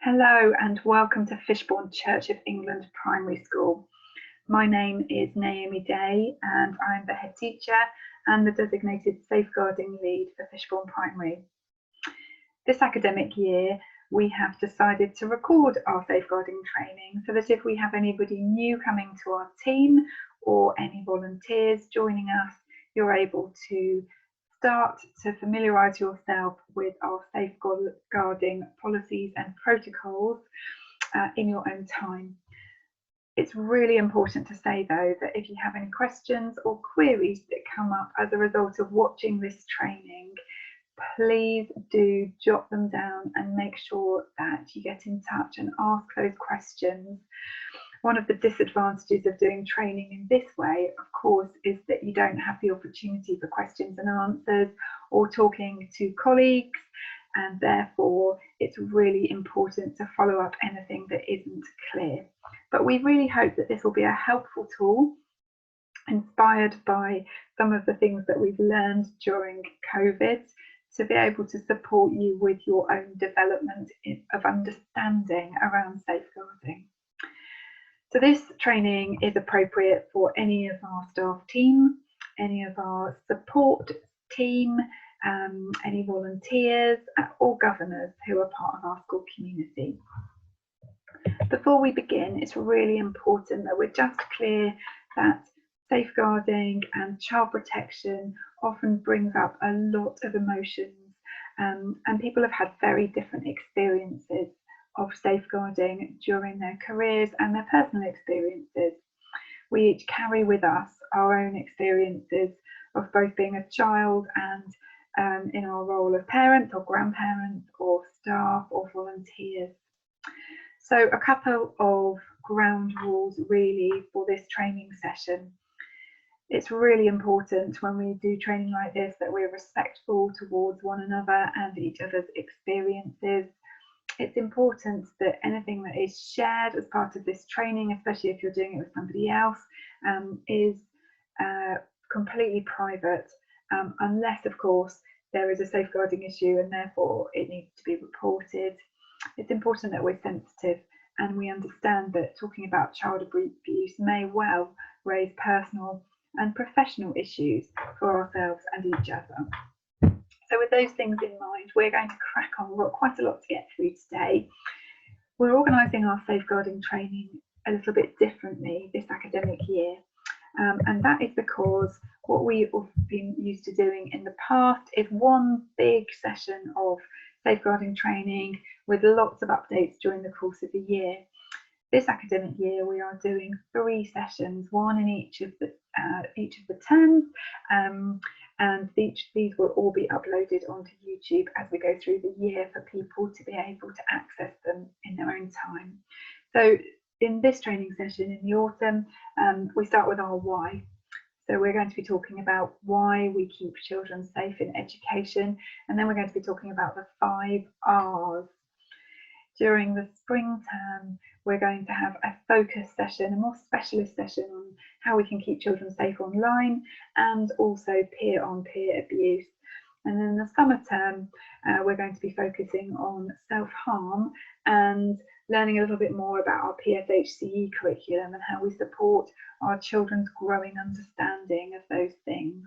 Hello and welcome to Fishbourne Church of England Primary School. My name is Naomi Day and I'm the head teacher and the designated safeguarding lead for Fishbourne Primary. This academic year we have decided to record our safeguarding training so that if we have anybody new coming to our team or any volunteers joining us, you're able to start to familiarise yourself with our safeguarding policies and protocols in your own time. It's really important to say though that if you have any questions or queries that come up as a result of watching this training, please do jot them down and make sure that you get in touch and ask those questions. One of the disadvantages of doing training in this way, of course, is that you don't have the opportunity for questions and answers or talking to colleagues, and therefore it's really important to follow up anything that isn't clear. But we really hope that this will be a helpful tool, inspired by some of the things that we've learned during COVID, to be able to support you with your own development of understanding around safeguarding. So this training is appropriate for any of our staff team, any of our support team, any volunteers or governors who are part of our school community. Before we begin, it's really important that we're just clear that safeguarding and child protection often brings up a lot of emotions, and people have had very different experiences of safeguarding during their careers and their personal experiences. We each carry with us our own experiences of both being a child and in our role of parents or grandparents or staff or volunteers. So a couple of ground rules really for this training session. It's really important when we do training like this that we're respectful towards one another and each other's experiences. It's important that anything that is shared as part of this training, especially if you're doing it with somebody else, is completely private, unless of course there is a safeguarding issue and therefore it needs to be reported. It's important that we're sensitive and we understand that talking about child abuse may well raise personal and professional issues for ourselves and each other. So with those things in mind, we're going to crack on. We've got quite a lot to get through today. We're organising our safeguarding training a little bit differently this academic year. And that is because what we've been used to doing in the past is one big session of safeguarding training with lots of updates during the course of the year. This academic year, we are doing 3 sessions, one in each of the terms, and these will all be uploaded onto YouTube as we go through the year for people to be able to access them in their own time. So in this training session in the autumn, we start with our why. So we're going to be talking about why we keep children safe in education, and then we're going to be talking about the 5 R's. During the spring term, we're going to have a focus session, a more specialist session on how we can keep children safe online and also peer-on-peer abuse. And then the summer term, we're going to be focusing on self-harm and learning a little bit more about our PSHCE curriculum and how we support our children's growing understanding of those things.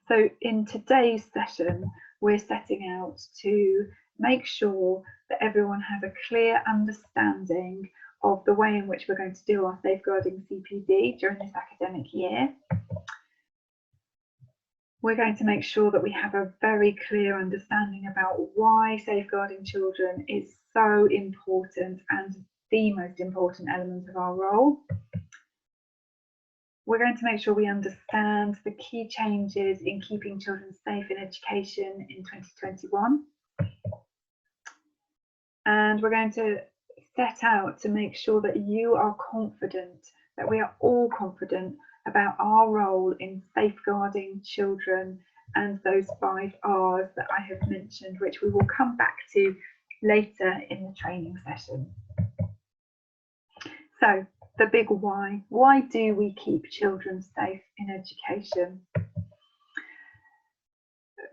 So in today's session, we're setting out to make sure that everyone has a clear understanding of the way in which we're going to do our safeguarding CPD during this academic year. We're going to make sure that we have a very clear understanding about why safeguarding children is so important and the most important element of our role. We're going to make sure we understand the key changes in keeping children safe in education in 2021. And we're going to set out to make sure that you are confident, that we are all confident about our role in safeguarding children and those 5 R's that I have mentioned, which we will come back to later in the training session. So the big why. Why do we keep children safe in education?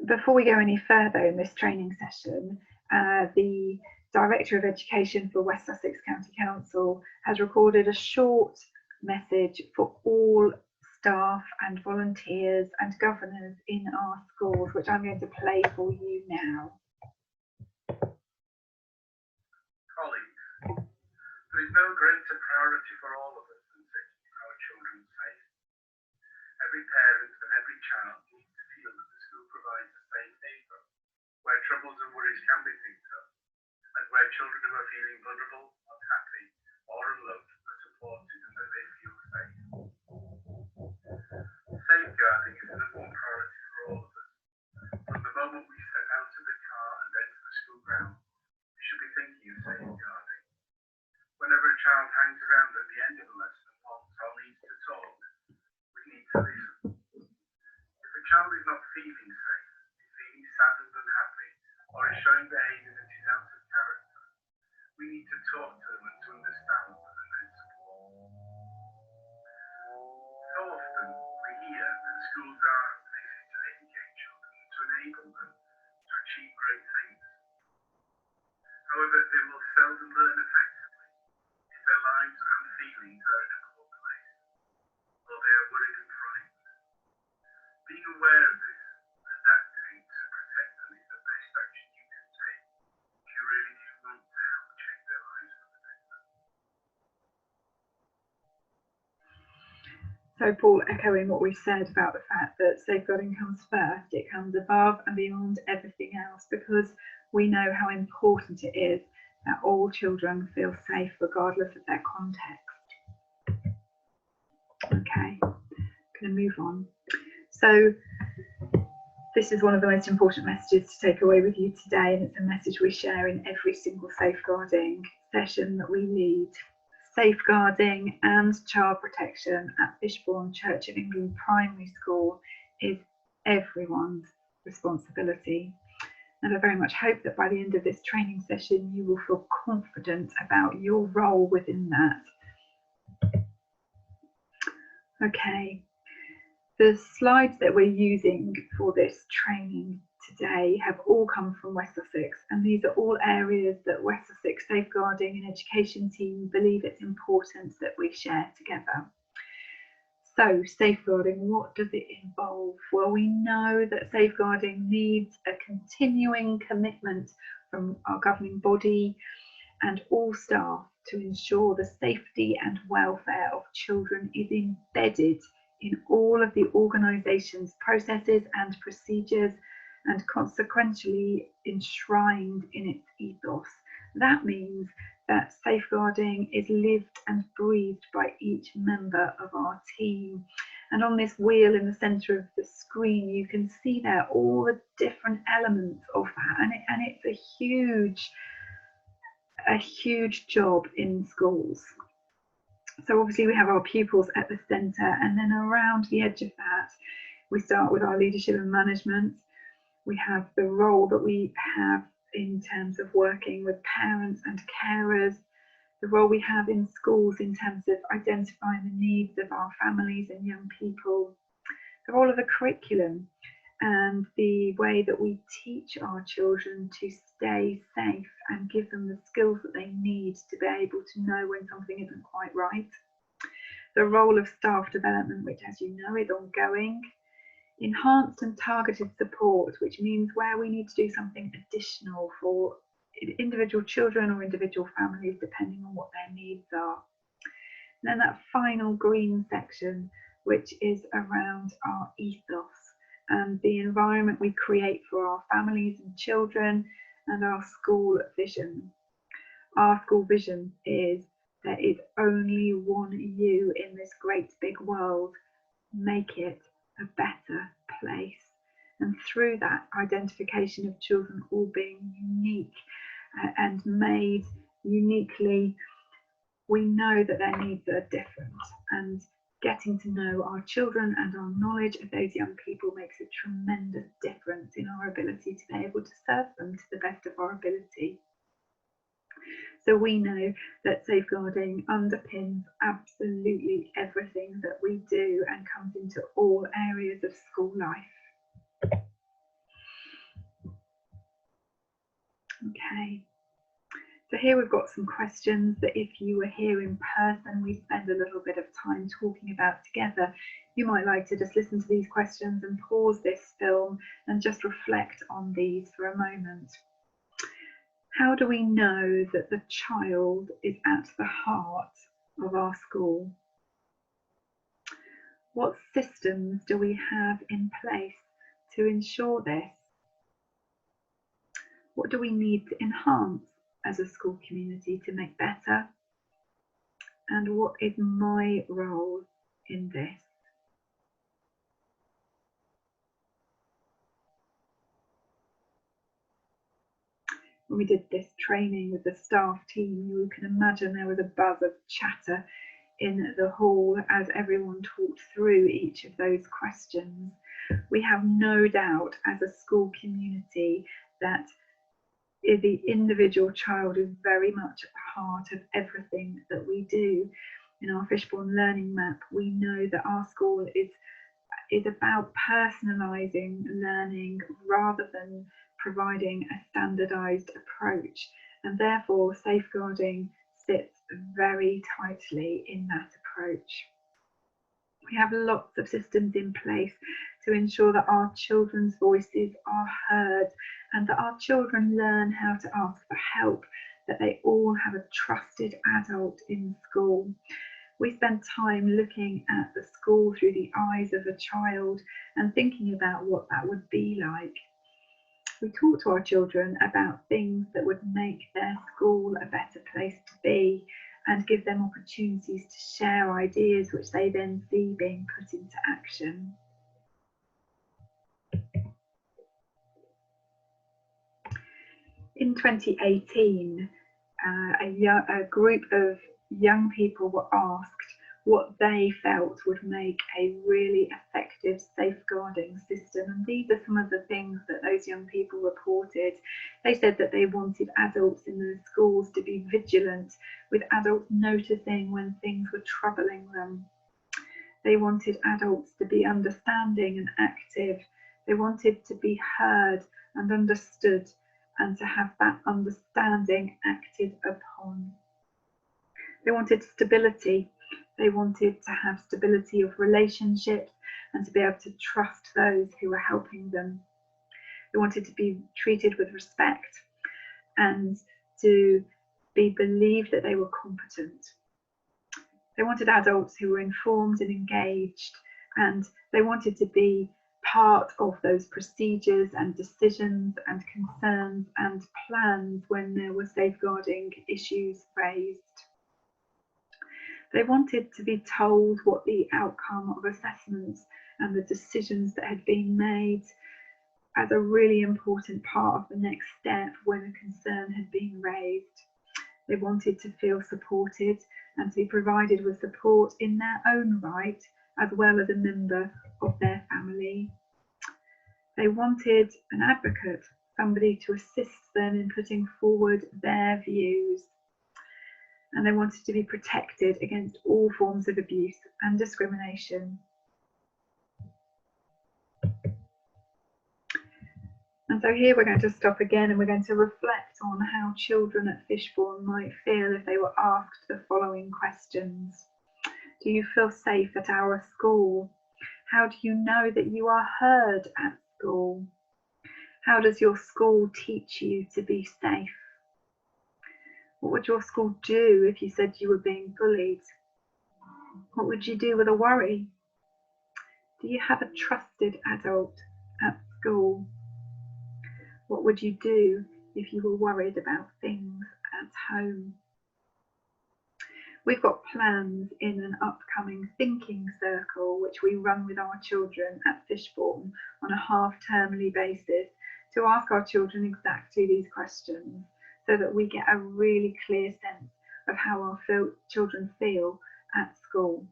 Before we go any further in this training session, the Director of Education for West Sussex County Council has recorded a short message for all staff and volunteers and governors in our schools, which I'm going to play for you now. Colleagues, there is no greater priority for all of us than setting our children safe. Every parent and every child needs to feel that the school provides a safe haven where troubles and worries can be picked up, and where children who are feeling vulnerable, unhappy, or unloved are supported and that they feel safe. Safeguarding is an important priority for all of us. From the moment we step out of the car and enter the school grounds, we should be thinking of safeguarding. Whenever a child hangs around at the end of a lesson and wants or needs to talk, we need to listen. If a child is not feeling safe, is feeling sad and unhappy, or is showing behaviour that is out of character, we need to talk to them and to understand and then support. So often we hear that schools are places to educate children and to enable them to achieve great things. However, they will seldom learn effectively if their lives and feelings are in a poor place, or they are worried and frightened. Being aware of this and acting to protect them is the best action you can take if you really do want to help change their lives for the better. So Paul, echoing what we said about the fact that safeguarding comes first, it comes above and beyond everything else, because we know how important it is that all children feel safe regardless of their context. Okay, going to move on. So this is one of the most important messages to take away with you today, and it's a message we share in every single safeguarding session that we lead. Safeguarding and child protection at Fishbourne Church of England Primary School is everyone's responsibility. And I very much hope that by the end of this training session, you will feel confident about your role within that. Okay, the slides that we're using for this training today have all come from West Sussex, and these are all areas that West Sussex Safeguarding and Education team believe it's important that we share together. So safeguarding, what does it involve? Well, we know that safeguarding needs a continuing commitment from our governing body and all staff to ensure the safety and welfare of children is embedded in all of the organisation's processes and procedures, and consequently enshrined in its ethos. That means that safeguarding is lived and breathed by each member of our team. And on this wheel in the centre of the screen, you can see there all the different elements of that, and it's a huge job in schools. So obviously we have our pupils at the centre, and then around the edge of that, we start with our leadership and management. We have the role that we have in terms of working with parents and carers, the role we have in schools in terms of identifying the needs of our families and young people, the role of the curriculum, and the way that we teach our children to stay safe and give them the skills that they need to be able to know when something isn't quite right. The role of staff development, which, as you know, is ongoing. Enhanced and targeted support, which means where we need to do something additional for individual children or individual families, depending on what their needs are. And then that final green section, which is around our ethos and the environment we create for our families and children, and our school vision. Our school vision is there is only one you in this great big world. Make it a better place. And through that identification of children all being unique and made uniquely, we know that their needs are different, and getting to know our children and our knowledge of those young people makes a tremendous difference in our ability to be able to serve them to the best of our ability. So we know that safeguarding underpins absolutely everything that we do and comes into all areas of school life. Okay. So here we've got some questions that if you were here in person, we'd spend a little bit of time talking about together. You might like to just listen to these questions and pause this film and just reflect on these for a moment. How do we know that the child is at the heart of our school? What systems do we have in place to ensure this? What do we need to enhance as a school community to make better? And what is my role in this? When we did this training with the staff team, you can imagine there was a buzz of chatter in the hall as everyone talked through each of those questions. We have no doubt as a school community that the individual child is very much at the heart of everything that we do. In our Fishbourne Learning Map, we know that our school is about personalising learning rather than providing a standardised approach, and therefore safeguarding sits very tightly in that approach. We have lots of systems in place to ensure that our children's voices are heard and that our children learn how to ask for help, that they all have a trusted adult in school. We spend time looking at the school through the eyes of a child and thinking about what that would be like. We talk to our children about things that would make their school a better place to be and give them opportunities to share ideas which they then see being put into action. In 2018, a group of young people were asked what they felt would make a really effective safeguarding system. And these are some of the things that those young people reported. They said that they wanted adults in their schools to be vigilant, with adults noticing when things were troubling them. They wanted adults to be understanding and active. They wanted to be heard and understood and to have that understanding acted upon. They wanted stability. They wanted to have stability of relationships and to be able to trust those who were helping them. They wanted to be treated with respect and to be believed that they were competent. They wanted adults who were informed and engaged, and they wanted to be part of those procedures and decisions and concerns and plans when there were safeguarding issues raised. They wanted to be told what the outcome of assessments and the decisions that had been made as a really important part of the next step when a concern had been raised. They wanted to feel supported and to be provided with support in their own right, as well as a member of their family. They wanted an advocate, somebody to assist them in putting forward their views. And they wanted to be protected against all forms of abuse and discrimination. And so here we're going to stop again and we're going to reflect on how children at Fishbourne might feel if they were asked the following questions. Do you feel safe at our school? How do you know that you are heard at school? How does your school teach you to be safe? What would your school do if you said you were being bullied? What would you do with a worry? Do you have a trusted adult at school? What would you do if you were worried about things at home? We've got plans in an upcoming thinking circle which we run with our children at Fishbourne on a half-termly basis to ask our children exactly these questions, so that we get a really clear sense of how our children feel at school.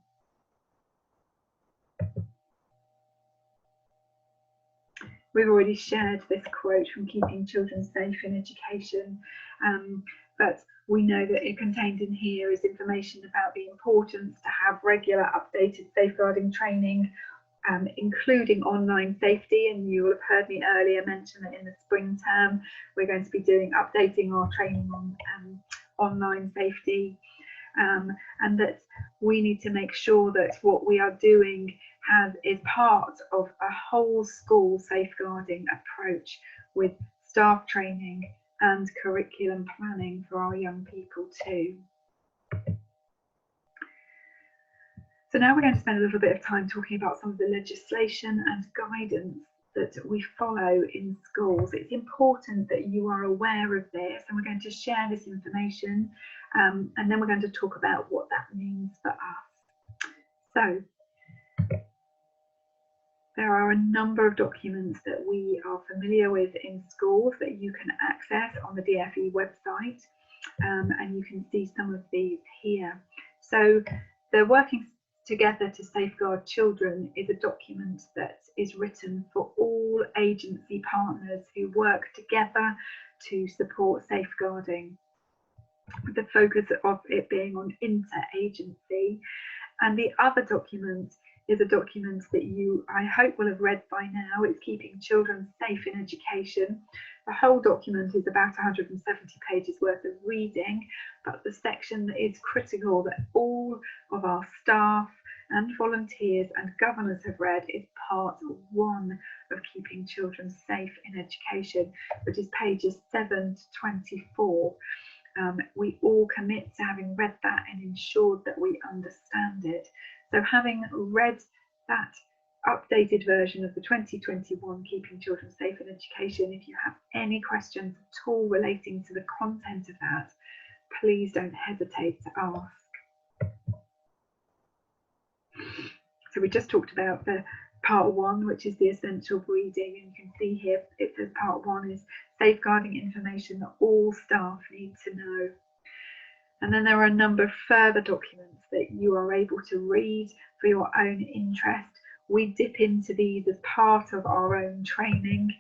We've already shared this quote from Keeping Children Safe in Education, but we know that it contained in here is information about the importance to have regular updated safeguarding training including online safety, and you will have heard me earlier mention that in the spring term we're going to be updating our training on online safety, and that we need to make sure that what we are doing is part of a whole school safeguarding approach with staff training and curriculum planning for our young people too. So now we're going to spend a little bit of time talking about some of the legislation and guidance that we follow in schools. It's important that you are aware of this, and we're going to share this information, and then we're going to talk about what that means for us. So there are a number of documents that we are familiar with in schools that you can access on the DFE website, and you can see some of these here. So the Working Together to Safeguard Children is a document that is written for all agency partners who work together to support safeguarding, with the focus of it being on interagency. And the other document is a document that you, I hope, will have read by now. It's Keeping Children Safe in Education. The whole document is about 170 pages worth of reading, but the section that is critical that all of our staff and volunteers and governors have read is part 1 of Keeping Children Safe in Education, which is pages 7 to 24. We all commit to having read that and ensured that we understand it. So having read that updated version of the 2021 Keeping Children Safe in Education, if you have any questions at all relating to the content of that, please don't hesitate to ask. So we just talked about the part 1, which is the essential reading, and you can see here it says part 1 is safeguarding information that all staff need to know. And then there are a number of further documents that you are able to read for your own interest. We dip into these as part of our own training,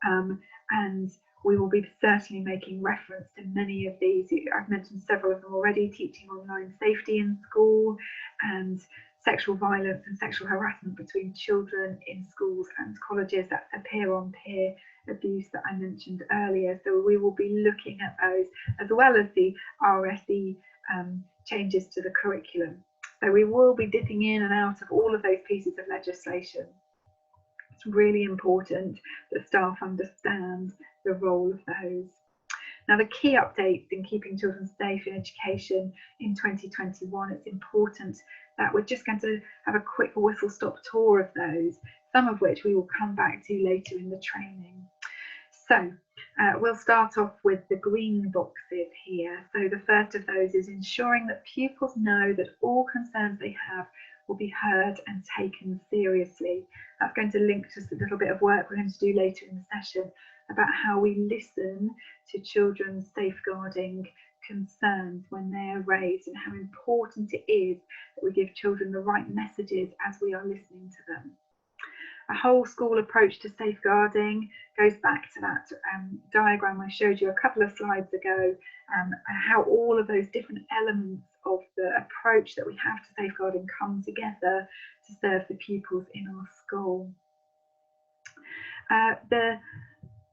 and we will be certainly making reference to many of these. I've mentioned several of them already: teaching online safety in school, and sexual violence and sexual harassment between children in schools and colleges. That's a peer-on-peer abuse that I mentioned earlier. So we will be looking at those, as well as the RSE changes to the curriculum. So we will be dipping in and out of all of those pieces of legislation. It's really important that staff understand the role of those. Now, the key updates in Keeping Children Safe in Education in 2021, it's important that we're just going to have a quick whistle-stop tour of those, some of which we will come back to later in the training. So we'll start off with the green boxes here. So the first of those is ensuring that pupils know that all concerns they have will be heard and taken seriously. That's going to link to a little bit of work we're going to do later in the session about how we listen to children's safeguarding concerns when they are raised, and how important it is that we give children the right messages as we are listening to them. A whole school approach to safeguarding goes back to that diagram I showed you a couple of slides ago, how all of those different elements of the approach that we have to safeguarding come together to serve the pupils in our school. The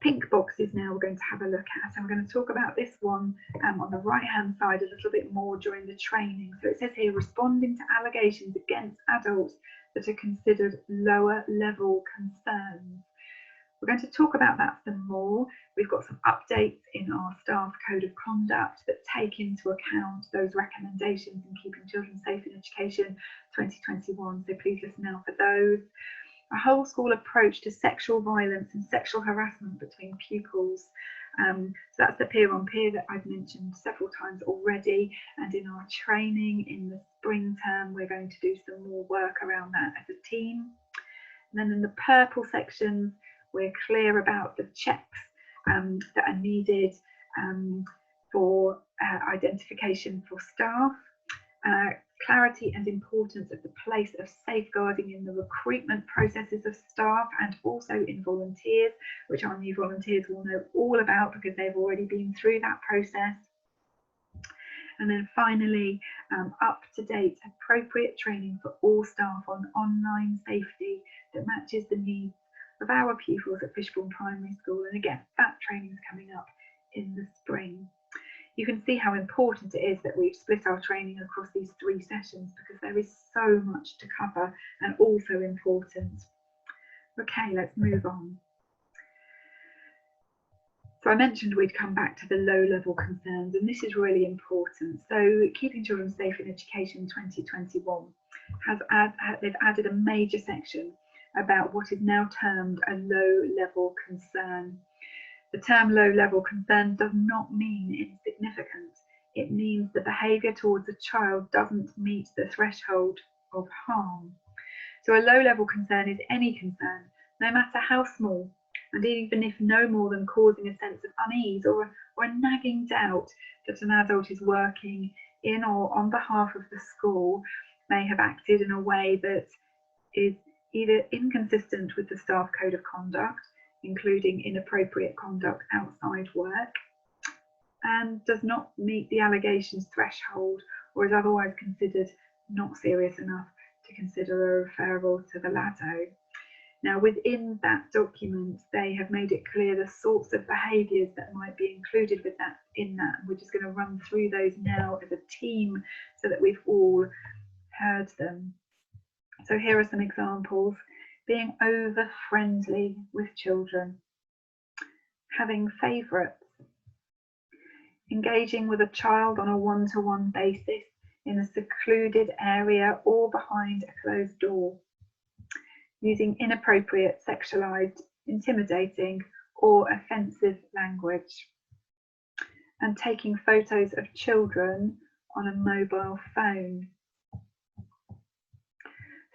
pink boxes now we're going to have a look at, and we're going to talk about this one on the right hand side a little bit more during the training. So it says here, responding to allegations against adults that are considered lower level concerns. We're going to talk about that some more. We've got some updates in our staff code of conduct that take into account those recommendations in Keeping Children Safe in Education 2021, so please listen out for those. A whole school approach to sexual violence and sexual harassment between pupils. So that's the peer-on-peer that I've mentioned several times already, and in our training in the spring term we're going to do some more work around that as a team. And then in the purple sections we're clear about the checks that are needed for identification for staff. Clarity and importance of the place of safeguarding in the recruitment processes of staff and also in volunteers, which our new volunteers will know all about because they've already been through that process. And then finally, up-to-date appropriate training for all staff on online safety that matches the needs of our pupils at Fishbourne Primary School. And again, that training is coming up in the spring. You can see how important it is that we've split our training across these 3 sessions, because there is so much to cover and also important. Okay, let's move on. So I mentioned we'd come back to the low-level concerns, and this is really important. So Keeping Children Safe in Education 2021 they've added a major section about what is now termed a low-level concern. The term low-level concern does not mean insignificant. It means the behaviour towards a child doesn't meet the threshold of harm. So a low-level concern is any concern, no matter how small, and even if no more than causing a sense of unease or a nagging doubt that an adult is working in or on behalf of the school may have acted in a way that is either inconsistent with the staff code of conduct, including inappropriate conduct outside work, and does not meet the allegations threshold or is otherwise considered not serious enough to consider a referral to the LADO. Now, within that document, they have made it clear the sorts of behaviours that might be included with that in that. We're just going to run through those now as a team so that we've all heard them. So here are some examples. Being over friendly with children, having favourites, engaging with a child on a one-to-one basis in a secluded area or behind a closed door, using inappropriate, sexualised, intimidating or offensive language, and taking photos of children on a mobile phone.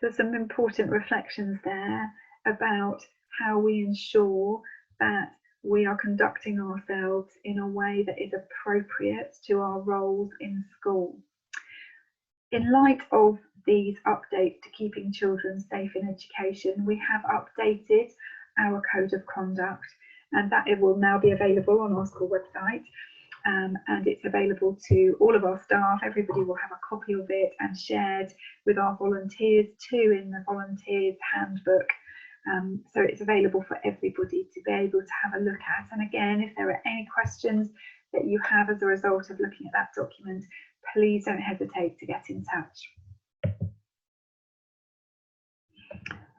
So some important reflections there about how we ensure that we are conducting ourselves in a way that is appropriate to our roles in school. In light of these updates to Keeping Children Safe in Education, we have updated our code of conduct, and that it will now be available on our school website, and it's available to all of our staff. Everybody will have a copy of it and shared with our volunteers too in the volunteers handbook. So it's available for everybody to be able to have a look at. And again, if there are any questions that you have as a result of looking at that document, please don't hesitate to get in touch.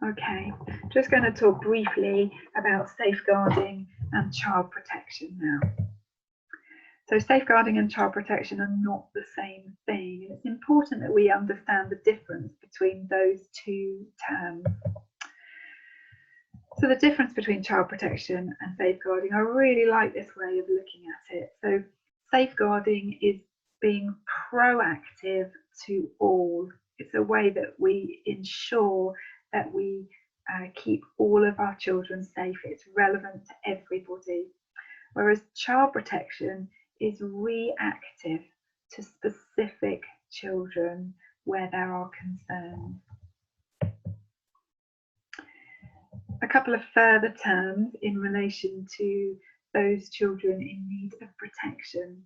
Okay, just going to talk briefly about safeguarding and child protection now. So safeguarding and child protection are not the same thing, and it's important that we understand the difference between those 2 terms. So the difference between child protection and safeguarding, I really like this way of looking at it. So safeguarding is being proactive to all. It's a way that we ensure that we keep all of our children safe. It's relevant to everybody. Whereas child protection is reactive to specific children where there are concerns. A couple of further terms in relation to those children in need of protection.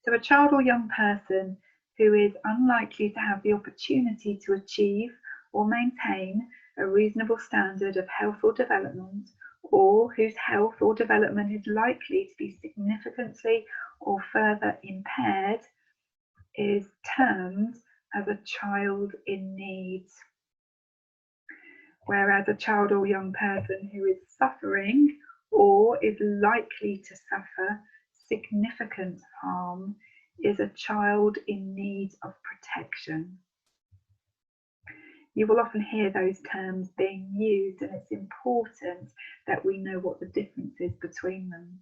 So a child or young person who is unlikely to have the opportunity to achieve or maintain a reasonable standard of health or development, or whose health or development is likely to be significantly or further impaired, is termed as a child in need. Whereas a child or young person who is suffering or is likely to suffer significant harm is a child in need of protection. You will often hear those terms being used, and it's important that we know what the difference is between them.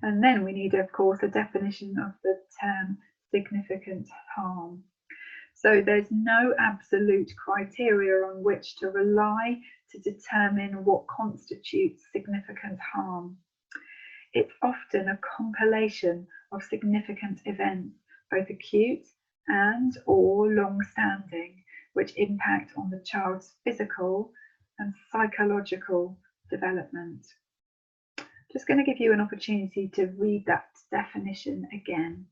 And then we need, of course, a definition of the term significant harm. So there's no absolute criteria on which to rely to determine what constitutes significant harm. It's often a compilation of significant events, both acute and or long-standing, which impact on the child's physical and psychological development. Just going to give you an opportunity to read that definition again.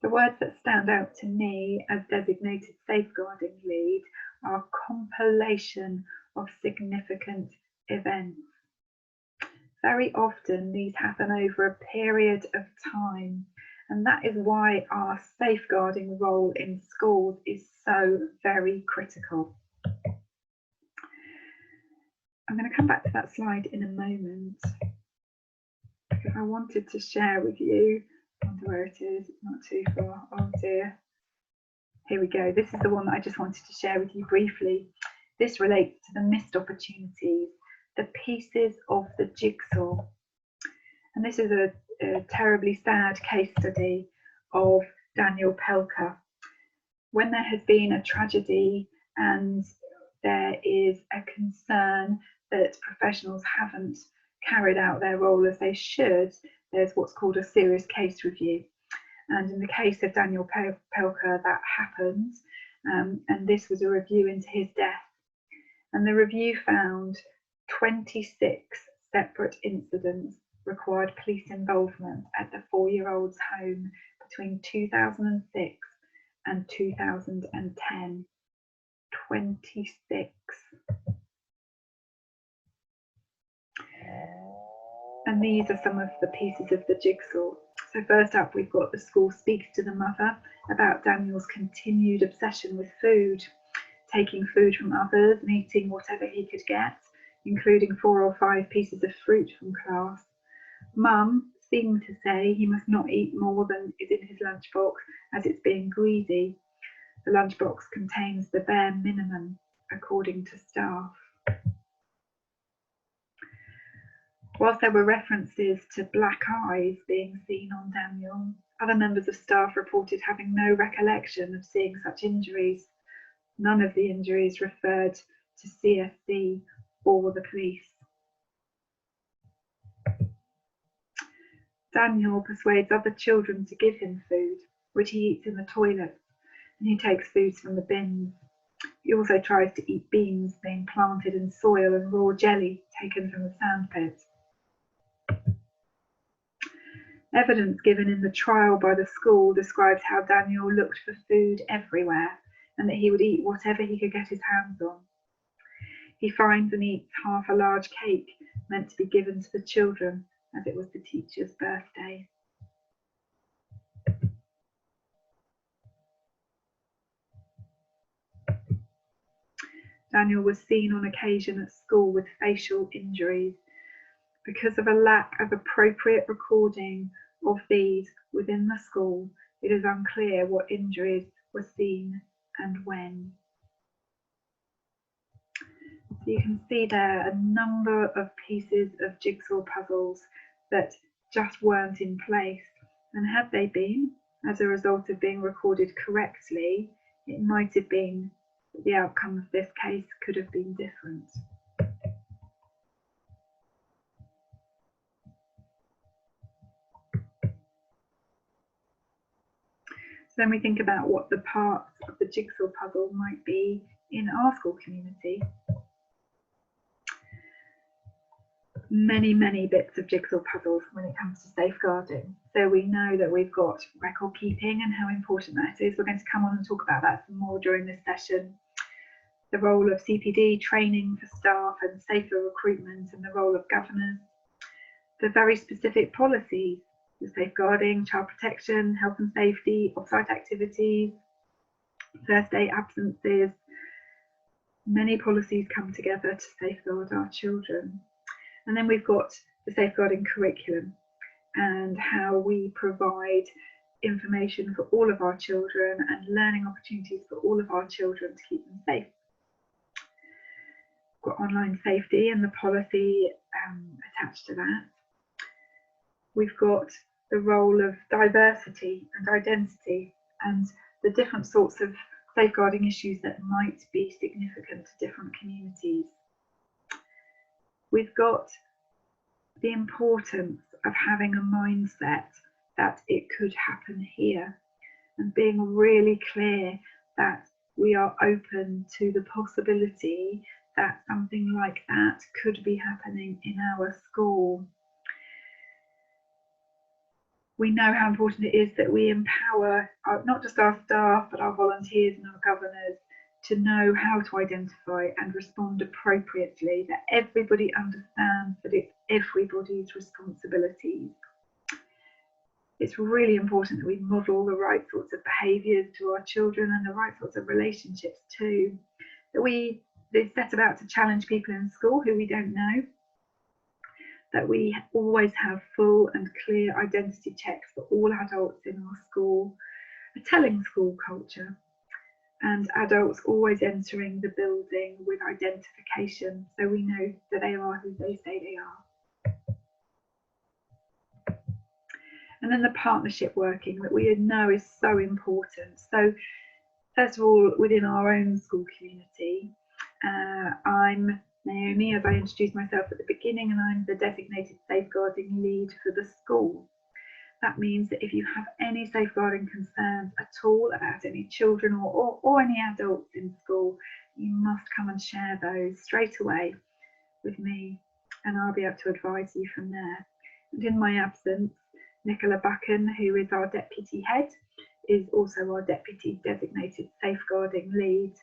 The words that stand out to me as designated safeguarding lead are compilation of significant events. Very often these happen over a period of time, and that is why our safeguarding role in schools is so very critical. I'm going to come back to that slide in a moment because I wanted to share with you, I wonder where it is, it's not too far, oh dear. Here we go, this is the one that I just wanted to share with you briefly. This relates to the missed opportunities, the pieces of the jigsaw. And this is a terribly sad case study of Daniel Pelker. When there has been a tragedy and there is a concern that professionals haven't carried out their role as they should, there's what's called a serious case review. And in the case of Daniel Pelker, that happened, and this was a review into his death. And the review found 26 separate incidents required police involvement at the 4-year-old's home between 2006 and 2010. 26. And these are some of the pieces of the jigsaw. So first up, we've got the school speaks to the mother about Daniel's continued obsession with food, taking food from others and eating whatever he could get, including 4 or 5 pieces of fruit from class. Mum seemed to say he must not eat more than is in his lunchbox as it's being greedy. The lunchbox contains the bare minimum, according to staff. Whilst there were references to black eyes being seen on Daniel, other members of staff reported having no recollection of seeing such injuries. None of the injuries referred to CSC or the police. Daniel persuades other children to give him food, which he eats in the toilet, and he takes foods from the bins. He also tries to eat beans being planted in soil and raw jelly taken from the sandpit. Evidence given in the trial by the school describes how Daniel looked for food everywhere and that he would eat whatever he could get his hands on. He finds and eats half a large cake meant to be given to the children as it was the teacher's birthday. Daniel was seen on occasion at school with facial injuries. Because of a lack of appropriate recording of these within the school, it is unclear what injuries were seen and when. So you can see there a number of pieces of jigsaw puzzles that just weren't in place, and had they been, as a result of being recorded correctly, it might have been that the outcome of this case could have been different. So then we think about what the parts of the jigsaw puzzle might be in our school community. Many bits of jigsaw puzzles when it comes to safeguarding. So we know that we've got record keeping and how important that is. We're going to come on and talk about that some more during this session. The role of CPD training for staff and safer recruitment, and the role of governors. The very specific policies, the safeguarding, child protection, health and safety, off-site activities, first day absences. Many policies come together to safeguard our children. And then we've got the safeguarding curriculum and how we provide information for all of our children and learning opportunities for all of our children to keep them safe. We've got online safety and the policy attached to that. We've got the role of diversity and identity and the different sorts of safeguarding issues that might be significant to different communities. We've got the importance of having a mindset that it could happen here, and being really clear that we are open to the possibility that something like that could be happening in our school. We know how important it is that we empower not just our staff, but our volunteers and our governors to know how to identify and respond appropriately, that everybody understands that it's everybody's responsibilities. It's really important that we model the right sorts of behaviours to our children and the right sorts of relationships too. That we set about to challenge people in school who we don't know. That we always have full and clear identity checks for all adults in our school. A telling school culture. And adults always entering the building with identification so we know that they are who they say they are. And then the partnership working that we know is so important. So first of all, within our own school community, I'm Naomi, as I introduced myself at the beginning, and I'm the designated safeguarding lead for the school. That means that if you have any safeguarding concerns at all about any children or any adults in school, you must come and share those straight away with me, and I'll be able to advise you from there. And in my absence, Nicola Buchan, who is our deputy head, is also our deputy designated safeguarding lead.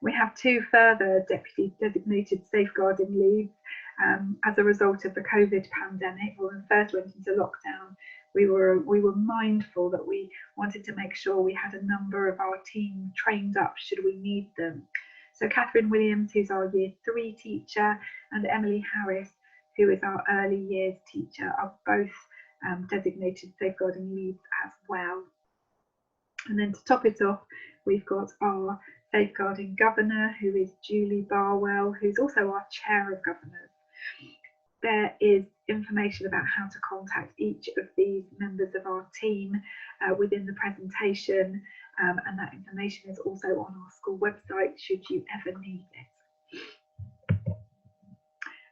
We have two further deputy designated safeguarding leads as a result of the COVID pandemic. When we first went into lockdown, we were mindful that we wanted to make sure we had a number of our team trained up should we need them. So Catherine Williams, who's our Year 3 teacher, and Emily Harris, who is our early years teacher, are both designated safeguarding leads as well. And then to top it off, we've got our safeguarding governor, who is Julie Barwell, who's also our chair of governors. There is information about how to contact each of these members of our team within the presentation, and that information is also on our school website should you ever need it.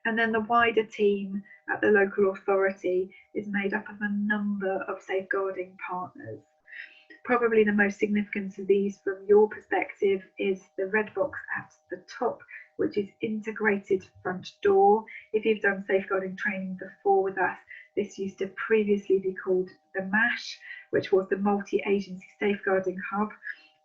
And then the wider team at the local authority is made up of a number of safeguarding partners. Probably the most significant of these from your perspective is the red box at the top, which is integrated front door. If you've done safeguarding training before with us, this used to previously be called the MASH, which was the Multi-Agency Safeguarding Hub.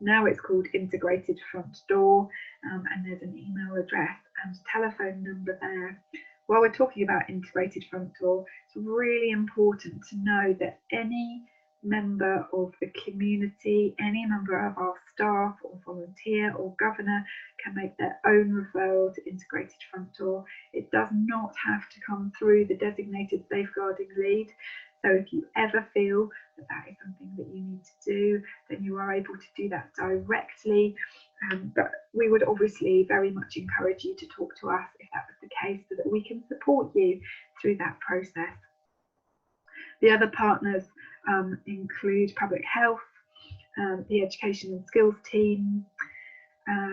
Now it's called Integrated Front Door, and there's an email address and telephone number there. While we're talking about integrated front door, it's really important to know that any member of the community, any member of our staff or volunteer or governor can make their own referral to integrated front door. It does not have to come through the designated safeguarding lead. So if you ever feel that that is something that you need to do, then you are able to do that directly. But we would obviously very much encourage you to talk to us if that was the case, so that we can support you through that process. The other partners include public health, the education and skills team,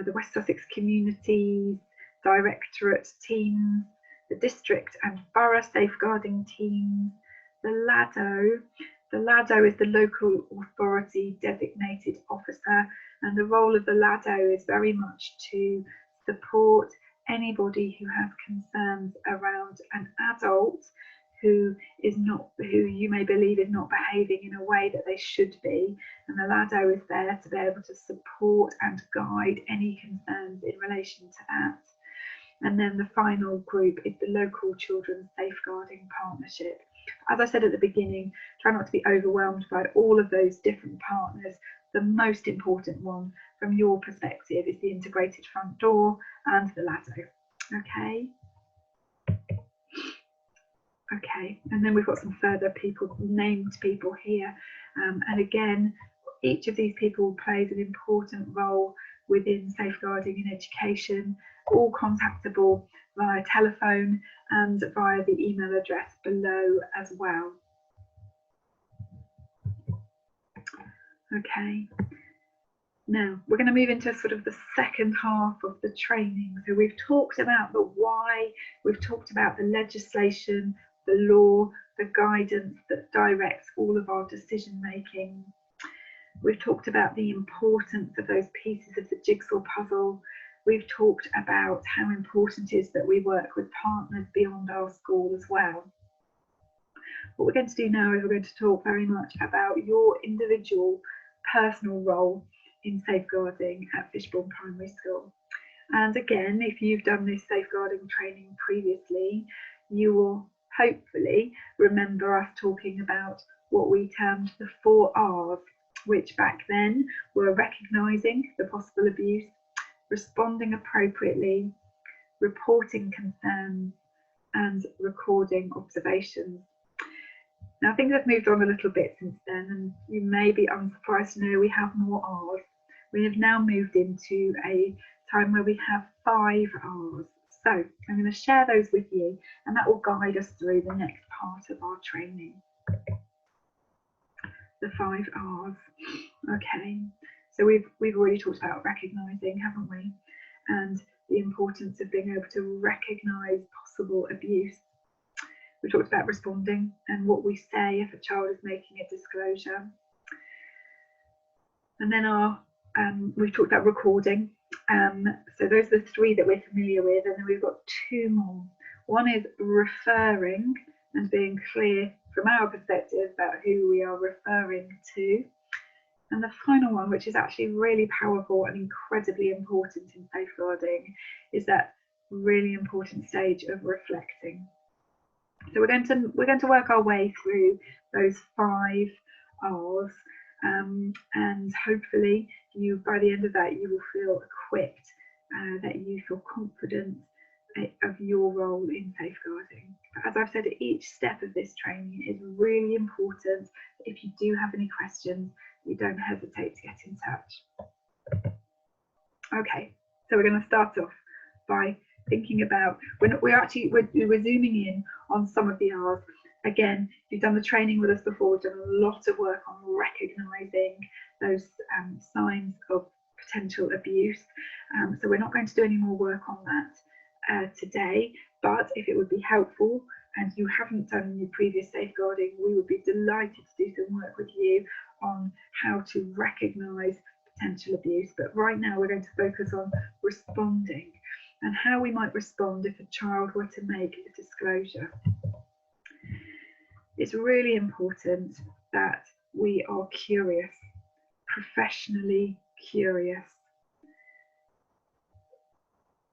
the West Sussex communities, directorate teams, the district and borough safeguarding teams, the LADO. The LADO is the local authority designated officer, and the role of the LADO is very much to support anybody who has concerns around an adult who you may believe is not behaving in a way that they should be, and the LADO is there to be able to support and guide any concerns in relation to that. And then the final group is the local children's safeguarding partnership. As I said at the beginning, try not to be overwhelmed by all of those different partners. The most important one from your perspective is the integrated front door and the LADO. Okay, and then we've got some further people, named people here, and again, each of these people plays an important role within safeguarding in education, all contactable via telephone and via the email address below as well. Okay, now we're going to move into sort of the second half of the training. So we've talked about the why, we've talked about the legislation, the law, the guidance that directs all of our decision making. We've talked about the importance of those pieces of the jigsaw puzzle. We've talked about how important it is that we work with partners beyond our school as well. What we're going to do now is we're going to talk very much about your individual personal role in safeguarding at Fishbourne Primary School. And again, if you've done this safeguarding training previously, you will hopefully remember us talking about what we termed the 4 R's, which back then were recognising the possible abuse, responding appropriately, reporting concerns, and recording observations. Now things have moved on a little bit since then, and you may be unsurprised to know we have more R's. We have now moved into a time where we have 5 R's. So I'm going to share those with you, and that will guide us through the next part of our training. The 5 R's. Okay, so we've already talked about recognising, haven't we? And the importance of being able to recognise possible abuse. We talked about responding and what we say if a child is making a disclosure. And then we've talked about recording. So those are the 3 that we're familiar with, and then we've got 2 more. One is referring and being clear from our perspective about who we are referring to. And the final one, which is actually really powerful and incredibly important in safeguarding, is that really important stage of reflecting. So we're going to work our way through those 5 R's, and hopefully by the end of that you will feel equipped, that you feel confident of your role in safeguarding. As I've said, each step of this training is really important. If you do have any questions, you don't hesitate to get in touch. Okay, so we're going to start off by thinking about, we're zooming in on some of the R's. Again, if you've done the training with us before, we've done a lot of work on recognising those signs of potential abuse. So we're not going to do any more work on that today, but if it would be helpful and you haven't done your previous safeguarding, we would be delighted to do some work with you on how to recognise potential abuse. But right now we're going to focus on responding and how we might respond if a child were to make a disclosure. It's really important that we are curious, professionally curious.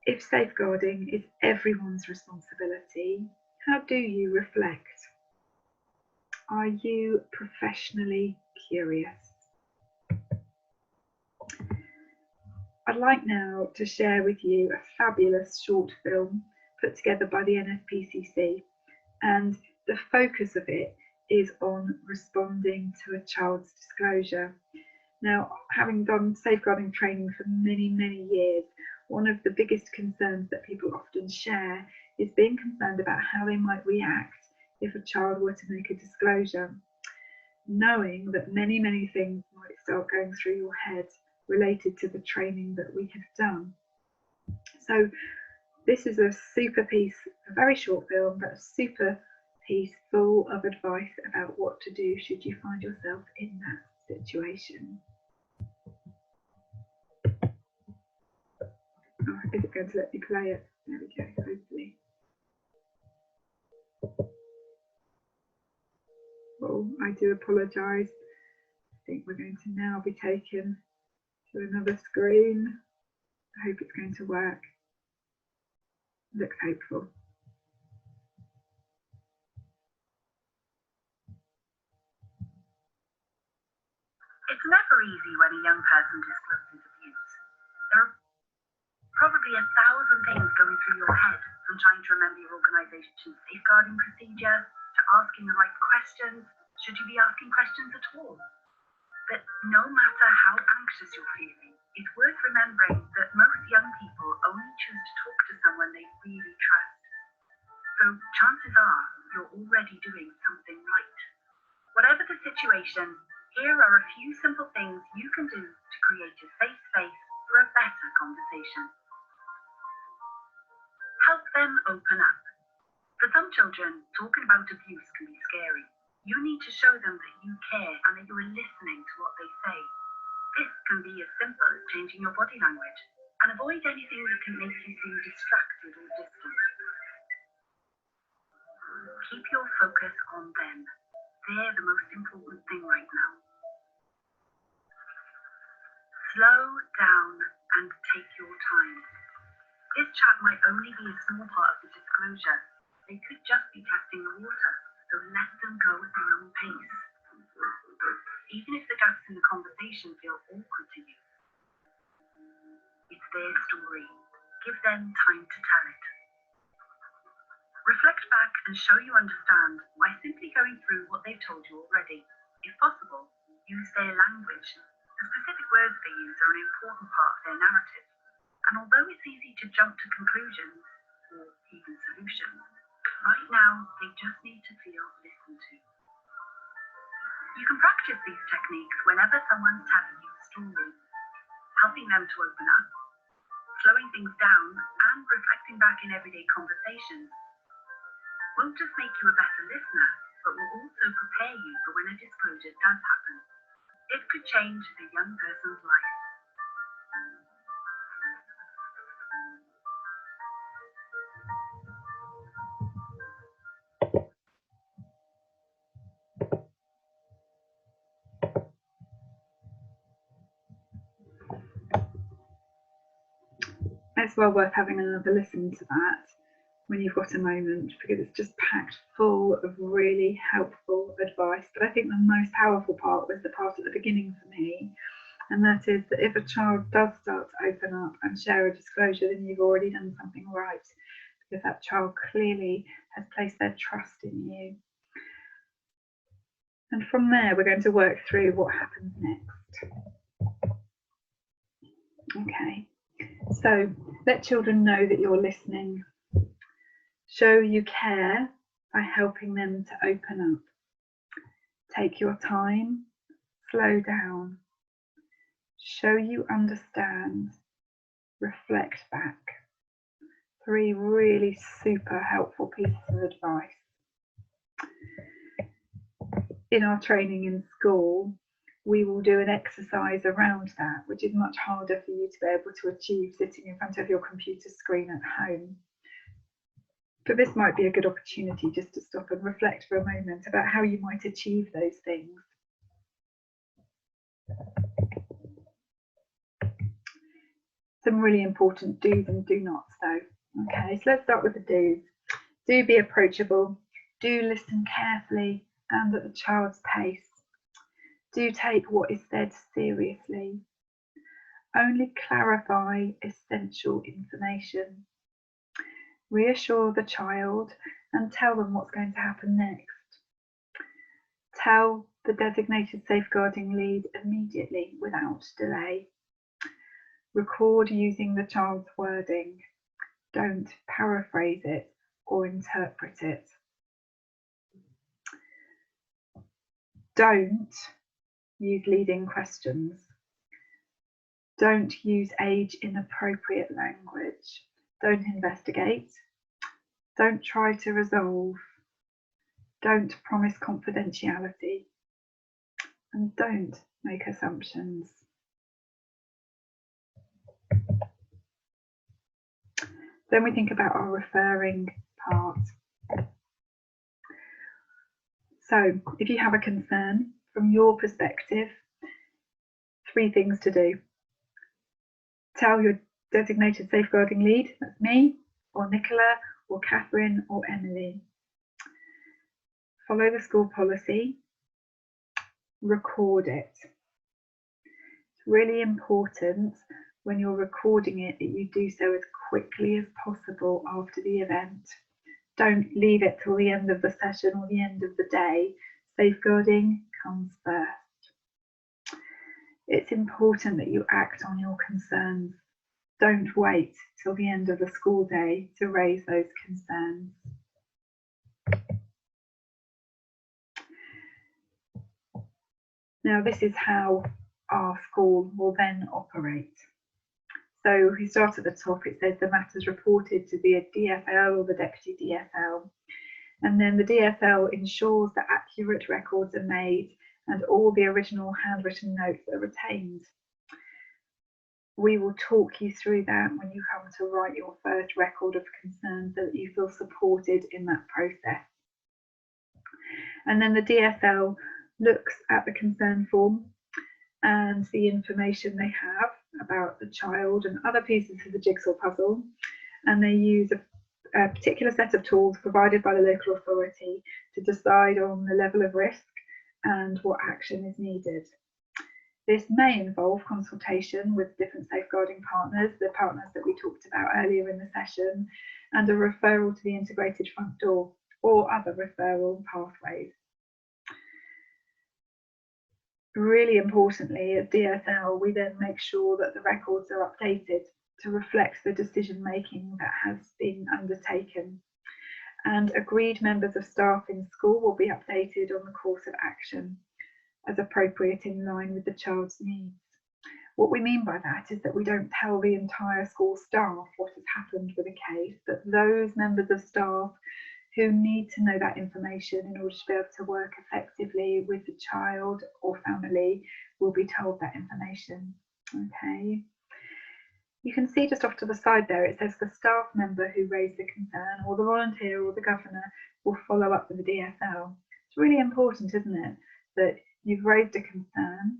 If safeguarding is everyone's responsibility, how do you reflect? Are you professionally curious? I'd like now to share with you a fabulous short film put together by the NSPCC, and the focus of it is on responding to a child's disclosure. Now, having done safeguarding training for many, many years, one of the biggest concerns that people often share is being concerned about how they might react if a child were to make a disclosure, knowing that many, many things might start going through your head related to the training that we have done. So this is a super piece, a very short film, but a super piece full of advice about what to do should you find yourself in that situation. Oh, is it going to let me play it? There we go, hopefully. Oh, I do apologise. I think we're going to now be taken to another screen. I hope it's going to work. Looks hopeful. It's never easy when a young person discloses abuse. There are probably 1,000 things going through your head, from trying to remember your organisation's safeguarding procedure to asking the right questions. Should you be asking questions at all? But no matter how anxious you're feeling, it's worth remembering that most young people only choose to talk to someone they really trust. So chances are you're already doing something right. Whatever the situation, here are a few simple things you can do to create a safe space for a better conversation. Help them open up. For some children, talking about abuse can be scary. You need to show them that you care and that you are listening to what they say. This can be as simple as changing your body language, and avoid anything that can make you seem distracted or distant. Keep your focus on them. They're the most important thing right now. Slow down and take your time. This chat might only be a small part of the disclosure. They could just be testing the water, so let them go at their own pace. Even if the gaps in the conversation feel awkward to you, it's their story. Give them time to tell it. Reflect back and show you understand by simply going through what they've told you already. If possible, use their language. The specific words they use are an important part of their narrative. And although it's easy to jump to conclusions or even solutions, right now they just need to feel listened to. You can practice these techniques whenever someone's telling you a story, helping them to open up, slowing things down, and reflecting back in everyday conversations. Won't just make you a better listener, but will also prepare you for when a disclosure does happen. It could change a young person's life. It's well worth having another listen to that when you've got a moment, because it's just packed full of really helpful advice. But I think the most powerful part was the part at the beginning for me, and that is that if a child does start to open up and share a disclosure, then you've already done something right, because that child clearly has placed their trust in you. And from there, we're going to work through what happens next. Okay, so let children know that you're listening. Show you care by helping them to open up. Take your time, slow down. Show you understand, reflect back. 3 really super helpful pieces of advice. In our training in school, we will do an exercise around that, which is much harder for you to be able to achieve sitting in front of your computer screen at home. But this might be a good opportunity just to stop and reflect for a moment about how you might achieve those things. Some really important do's and do nots though. Okay, so let's start with the do's. Do be approachable. Do listen carefully and at the child's pace. Do take what is said seriously. Only clarify essential information. Reassure the child and tell them what's going to happen next. Tell the designated safeguarding lead immediately without delay. Record using the child's wording. Don't paraphrase it or interpret it. Don't use leading questions. Don't use age inappropriate language. Don't investigate. Don't try to resolve. Don't promise confidentiality. And don't make assumptions. Then we think about our referring part. So if you have a concern from your perspective, 3 things to do. Tell your designated safeguarding lead, that's me, or Nicola, or Catherine, or Emily. Follow the school policy. Record it. It's really important when you're recording it that you do so as quickly as possible after the event. Don't leave it till the end of the session or the end of the day. Safeguarding comes first. It's important that you act on your concerns. Don't wait till the end of the school day to raise those concerns. Now, this is how our school will then operate. So if we start at the top, it says the matters reported to the DFL or the deputy DFL. And then the DFL ensures that accurate records are made and all the original handwritten notes are retained. We will talk you through that when you come to write your first record of concern so that you feel supported in that process. And then the DFL looks at the concern form and the information they have about the child and other pieces of the jigsaw puzzle, and they use a particular set of tools provided by the local authority to decide on the level of risk and what action is needed. This may involve consultation with different safeguarding partners, the partners that we talked about earlier in the session, and a referral to the integrated front door or other referral pathways. Really importantly, at DSL, we then make sure that the records are updated to reflect the decision making that has been undertaken. And agreed members of staff in school will be updated on the course of action as appropriate in line with the child's needs. What we mean by that is that we don't tell the entire school staff what has happened with a case, but those members of staff who need to know that information in order to be able to work effectively with the child or family will be told that information. Okay. You can see just off to the side there, it says the staff member who raised the concern or the volunteer or the governor will follow up with the DSL. It's really important, isn't it, that you've raised a concern,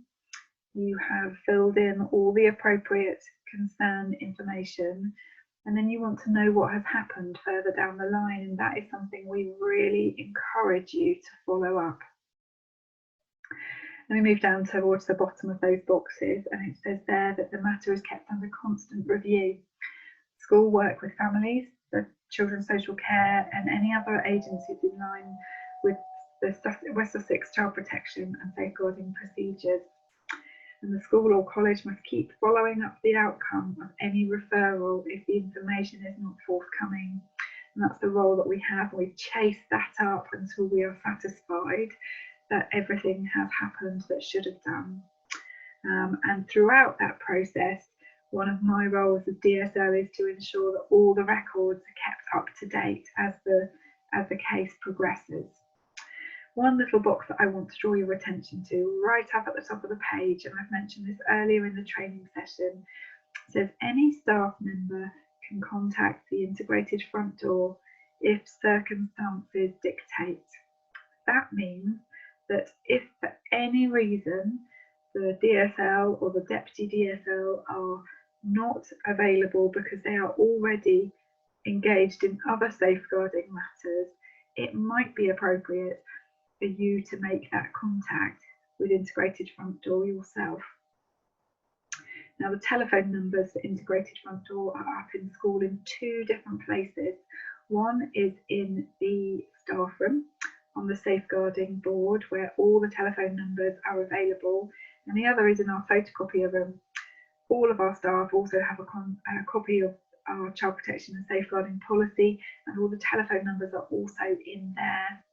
you have filled in all the appropriate concern information, and then you want to know what has happened further down the line, and that is something we really encourage you to follow up. Let me move down towards the bottom of those boxes, and it says there that the matter is kept under constant review. School work with families, the Children's Social Care and any other agencies in line with the West Sussex Child Protection and Safeguarding Procedures. And the school or college must keep following up the outcome of any referral if the information is not forthcoming. And that's the role that we have. We chase that up until we are satisfied that everything has happened that should have done. And throughout that process, one of my roles as DSO is to ensure that all the records are kept up to date as the case progresses. One little box that I want to draw your attention to, right up at the top of the page, and I've mentioned this earlier in the training session, says any staff member can contact the integrated front door if circumstances dictate. That means that if for any reason the DSL or the deputy DSL are not available because they are already engaged in other safeguarding matters, it might be appropriate for you to make that contact with integrated front door yourself. Now, the telephone numbers for integrated front door are up in school in two different places. One is in the staff room on the safeguarding board where all the telephone numbers are available, and the other is in our photocopier room. All of our staff also have a copy of our child protection and safeguarding policy, and all the telephone numbers are also in there.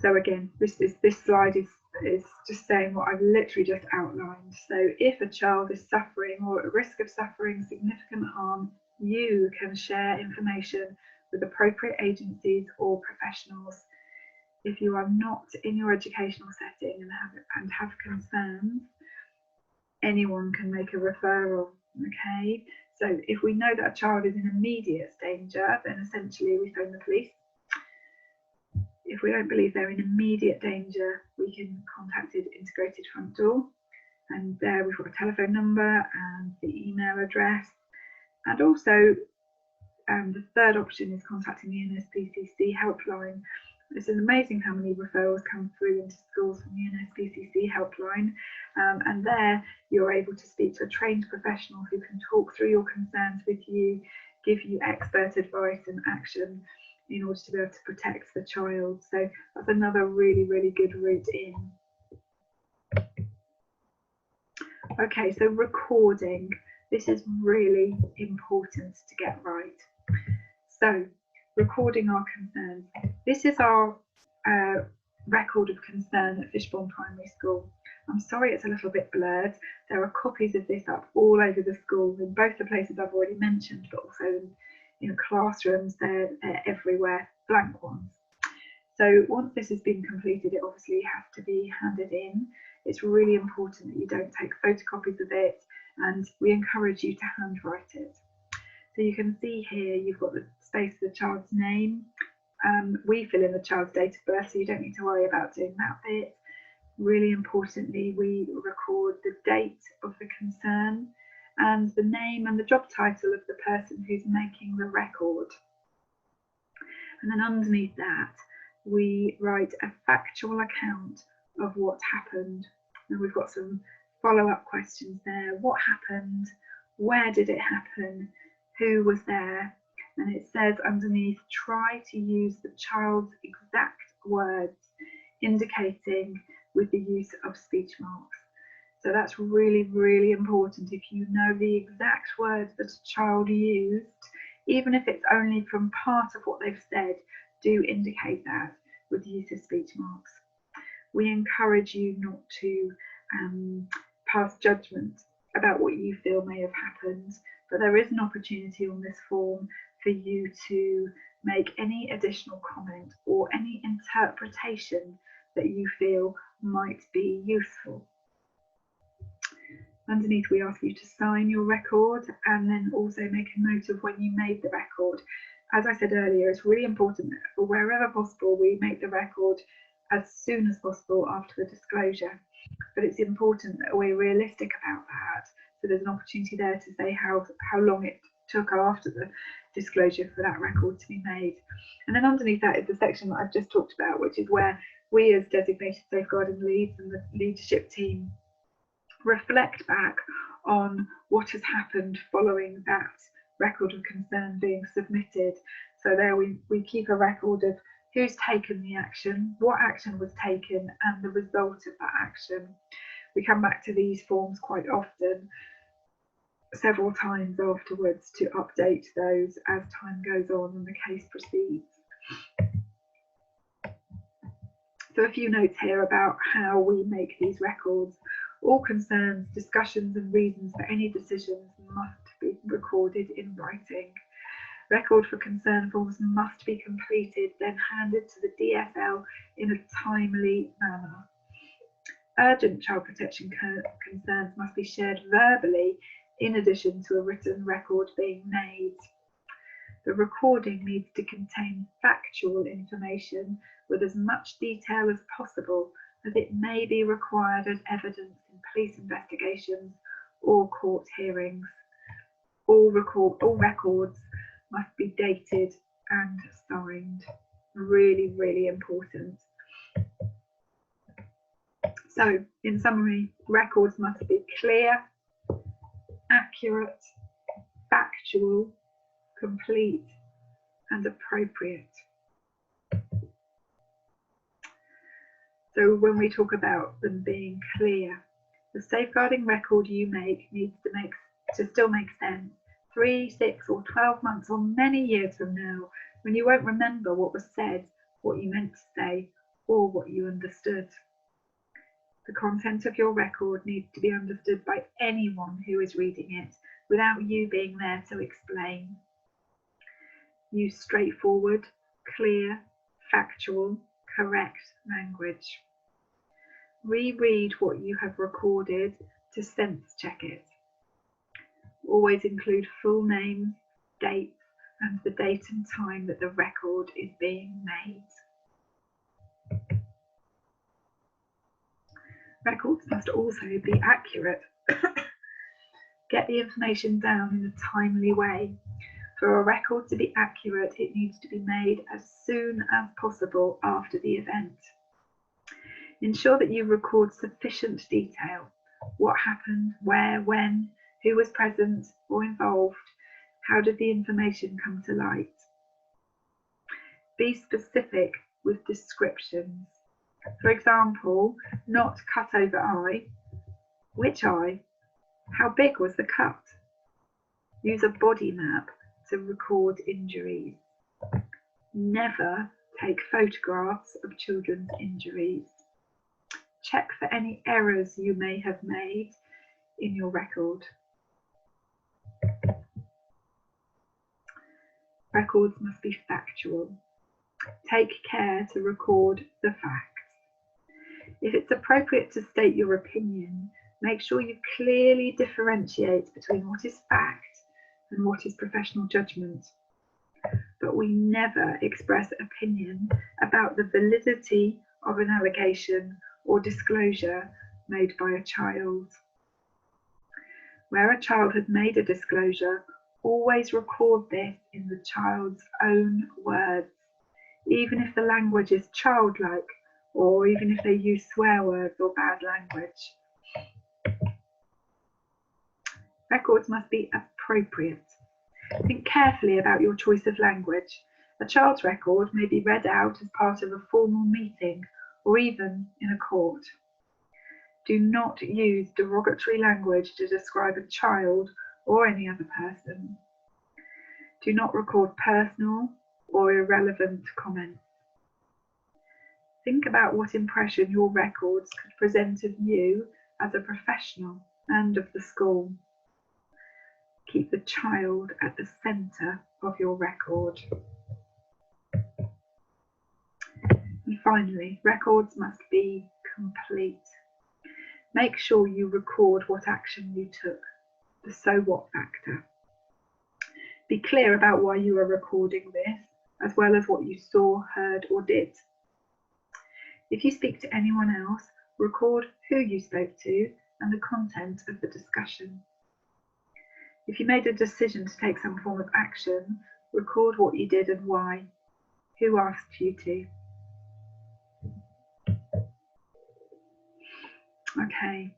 So again, this slide is just saying what I've literally just outlined. So if a child is suffering or at risk of suffering significant harm, you can share information with appropriate agencies or professionals. If you are not in your educational setting and have concerns, anyone can make a referral. Okay, so if we know that a child is in immediate danger, then essentially we phone the police. If we don't believe they're in immediate danger, we can contact the integrated front door, and there we've got a telephone number and the email address, and also the third option is contacting the NSPCC helpline. It's amazing how many referrals come through into schools from the NSPCC helpline, and there you're able to speak to a trained professional who can talk through your concerns with you, give you expert advice and action in order to be able to protect the child. So that's another really, really good route in. Okay, so recording. This is really important to get right. So recording our concerns. This is our record of concern at Fishbourne Primary School. I'm sorry it's a little bit blurred. There are copies of this up all over the school in both the places I've already mentioned, but also in classrooms. They're everywhere, blank ones. So once this has been completed, it obviously has to be handed in. It's really important that you don't take photocopies of it, and we encourage you to handwrite it. So you can see here you've got the space for the child's name. We fill in the child's date of birth, so you don't need to worry about doing that bit. Really importantly, we record the date of the concern and the name and the job title of the person who's making the record. And then underneath that, we write a factual account of what happened. And we've got some follow-up questions there. What happened? Where did it happen? Who was there? And it says underneath, try to use the child's exact words, indicating with the use of speech marks. So that's really, really important. If you know the exact words that a child used, even if it's only from part of what they've said, do indicate that with the use of speech marks. We encourage you not to pass judgment about what you feel may have happened, but there is an opportunity on this form for you to make any additional comment or any interpretation that you feel might be useful. Underneath, we ask you to sign your record and then also make a note of when you made the record. As I said earlier, it's really important that wherever possible we make the record as soon as possible after the disclosure, but it's important that we're realistic about that, so there's an opportunity there to say how long it took after the disclosure for that record to be made. And then underneath that is the section that I've just talked about, which is where we as designated safeguarding leads and the leadership team reflect back on what has happened following that record of concern being submitted. So there we keep a record of who's taken the action, what action was taken, and the result of that action. We come back to these forms quite often, several times afterwards, to update those as time goes on and the case proceeds. So a few notes here about how we make these records. All concerns, discussions and reasons for any decisions must be recorded in writing. Record for concern forms must be completed, then handed to the DSL in a timely manner. Urgent child protection concerns must be shared verbally in addition to a written record being made. The recording needs to contain factual information with as much detail as possible, as it may be required as evidence in police investigations or court hearings. All records must be dated and signed. Really, really important. So, in summary, records must be clear, accurate, factual, complete, and appropriate. So when we talk about them being clear, the safeguarding record you make needs to still make sense 3, 6 or 12 months or many years from now, when you won't remember what was said, what you meant to say, or what you understood. The content of your record needs to be understood by anyone who is reading it without you being there to explain. Use straightforward, clear, factual, correct language. Reread what you have recorded to sense check it. Always include full names, dates, and the date and time that the record is being made. Records must also be accurate. Get the information down in a timely way. For a record to be accurate, it needs to be made as soon as possible after the event. Ensure that you record sufficient detail. What happened, where, when, who was present or involved, how did the information come to light. Be specific with descriptions. For example, not cut over eye. Which eye? How big was the cut? Use a body map to record injuries. Never Take photographs of children's injuries. Check for any errors you may have made in your record. Records must be factual. Take care to record the facts. If it's appropriate to state your opinion, make sure you clearly differentiate between what is fact and what is professional judgment. But we never express opinion about the validity of an allegation or disclosure made by a child. Where a child has made a disclosure, always record this in the child's own words, even if the language is childlike or even if they use swear words or bad language. Records must be appropriate. Think carefully about your choice of language. A child's record may be read out as part of a formal meeting or even in a court. Do not use derogatory language to describe a child or any other person. Do not record personal or irrelevant comments. Think about what impression your records could present of you as a professional and of the school. Keep the child at the centre of your record. And finally, records must be complete. Make sure you record what action you took, the so what factor. Be clear about why you are recording this, as well as what you saw, heard, or did. If you speak to anyone else, record who you spoke to and the content of the discussion. If you made a decision to take some form of action, record what you did and why. Who asked you to? Okay.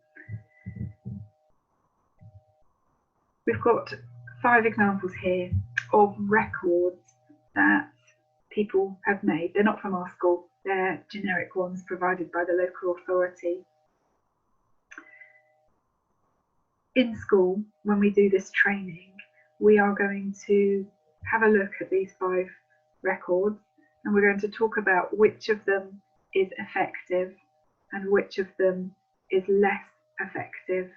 We've got 5 examples here of records that people have made. They're not from our school, they're generic ones provided by the local authority. In school, when we do this training, we are going to have a look at these 5 records and we're going to talk about which of them is effective and which of them is less effective.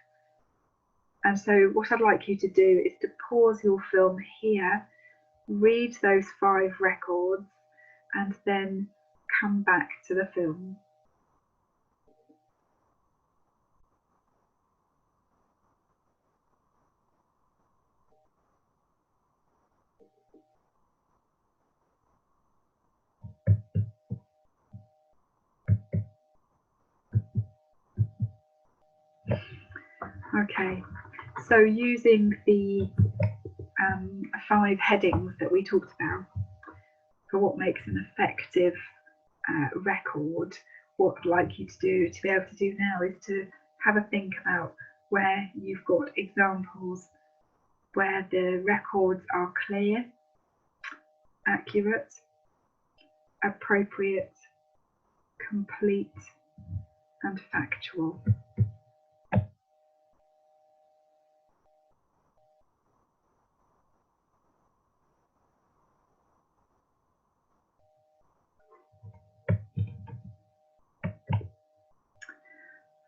And so what I'd like you to do is to pause your film here, read those 5 records and then come back to the film. Okay, so using the 5 headings that we talked about for what makes an effective record, what I'd like you to do to be able to do now is to have a think about where you've got examples where the records are clear, accurate, appropriate, complete and factual.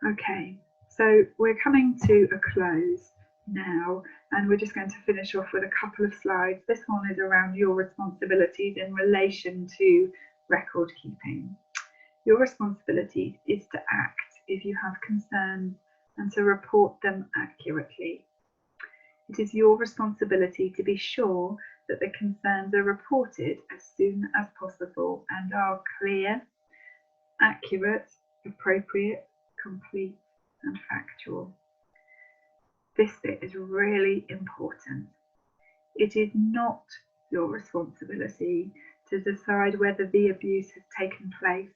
Okay, so we're coming to a close now and we're just going to finish off with a couple of slides. This one is around your responsibilities in relation to record keeping. Your responsibility is to act if you have concerns and to report them accurately. It is your responsibility to be sure that the concerns are reported as soon as possible and are clear, accurate, appropriate, complete and factual. This bit is really important. It is not your responsibility to decide whether the abuse has taken place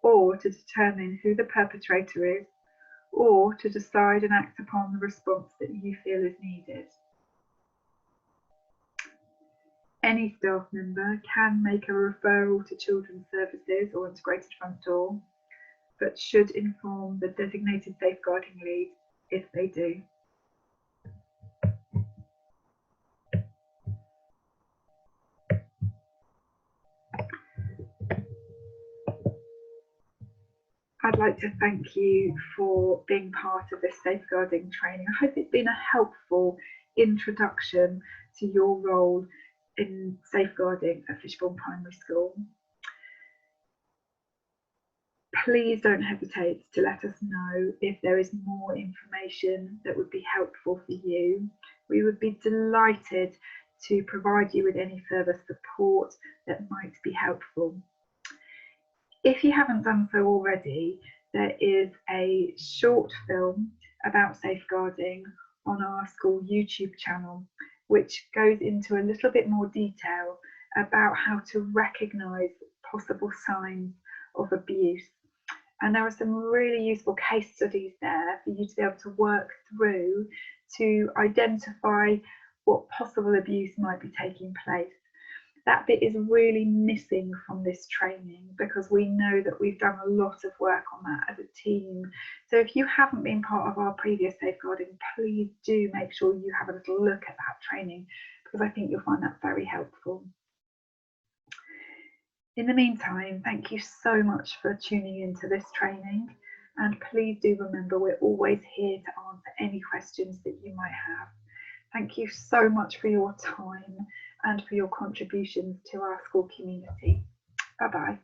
or to determine who the perpetrator is or to decide and act upon the response that you feel is needed. Any staff member can make a referral to Children's Services or Integrated Front Door, but should inform the designated safeguarding lead if they do. I'd like to thank you for being part of this safeguarding training. I hope it's been a helpful introduction to your role in safeguarding at Fishbourne Primary School. Please don't hesitate to let us know if there is more information that would be helpful for you. We would be delighted to provide you with any further support that might be helpful. If you haven't done so already, there is a short film about safeguarding on our school YouTube channel, which goes into a little bit more detail about how to recognise possible signs of abuse. And there are some really useful case studies there for you to be able to work through to identify what possible abuse might be taking place. That bit is really missing from this training because we know that we've done a lot of work on that as a team. So if you haven't been part of our previous safeguarding, please do make sure you have a little look at that training because I think you'll find that very helpful. In the meantime, thank you so much for tuning into this training, and please do remember we're always here to answer any questions that you might have. Thank you so much for your time and for your contributions to our school community. Bye-bye.